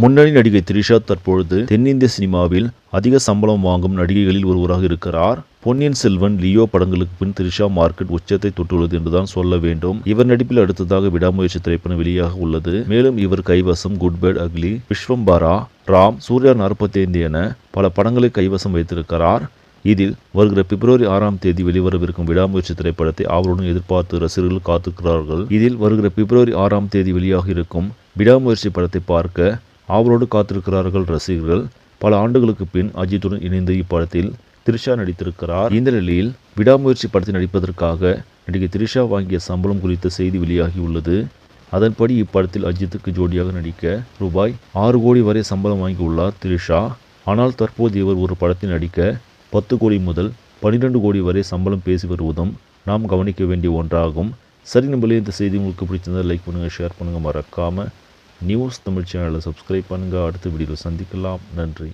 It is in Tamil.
முன்னணி நடிகை த்ரிஷா தற்பொழுது தென்னிந்திய சினிமாவில் அதிக சம்பளம் வாங்கும் நடிகைகளில் ஒருவராக இருக்கிறார். பொன்னியின் செல்வன், லியோ படங்களுக்கு பின் த்ரிஷா மார்க்கெட் உச்சத்தை தொட்டுள்ளது என்றுதான் சொல்ல வேண்டும். இவர் நடிப்பில் அடுத்ததாக விடாமுயற்சி திரைப்படம் வெளியாக உள்ளது. மேலும் இவர் கைவசம் good bad ugly, Vishwambhara, Ram, Suriya 45 என பல படங்களை கைவசம் வைத்திருக்கிறார். இதில் வருகிற பிப்ரவரி 6ஆம் தேதி வெளிவரவிருக்கும் விடாமுயற்சி திரைப்படத்தை அவருடன் எதிர்பார்த்து ரசிகர்கள் காத்திருக்கிறார்கள். இதில் வருகிற பிப்ரவரி 6ஆம் தேதி வெளியாக இருக்கும் விடாமுயற்சி படத்தை பார்க்க அவரோடு காத்திருக்கிறார்கள் ரசிகர்கள். பல ஆண்டுகளுக்கு பின் அஜித்துடன் இணைந்து இப்படத்தில் த்ரிஷா நடித்திருக்கிறார். இந்த நிலையில் விடாமுயற்சி படத்தில் நடிப்பதற்காக நடிகை த்ரிஷா வாங்கிய சம்பளம் குறித்த செய்தி வெளியாகியுள்ளது. அதன்படி இப்படத்தில் அஜித்துக்கு ஜோடியாக நடிக்க ரூபாய் 6 கோடி வரை சம்பளம் வாங்கியுள்ளார் த்ரிஷா. ஆனால் தற்போது இவர் ஒரு படத்தில் நடிக்க 10 கோடி முதல் 12 கோடி வரை சம்பளம் பேசி வருவதும் நாம் கவனிக்க வேண்டிய ஒன்றாகும். சரி நம்பளே, இந்த செய்தி உங்களுக்கு பிடிச்சிருந்தால் லைக் பண்ணுங்கள், ஷேர் பண்ணுங்கள், மறக்காமல் நியூஸ் தமிழ் சேனலை சப்ஸ்கிரைப் பண்ணுங்கள். அடுத்த வீடியோவில் சந்திக்கலாம். நன்றி.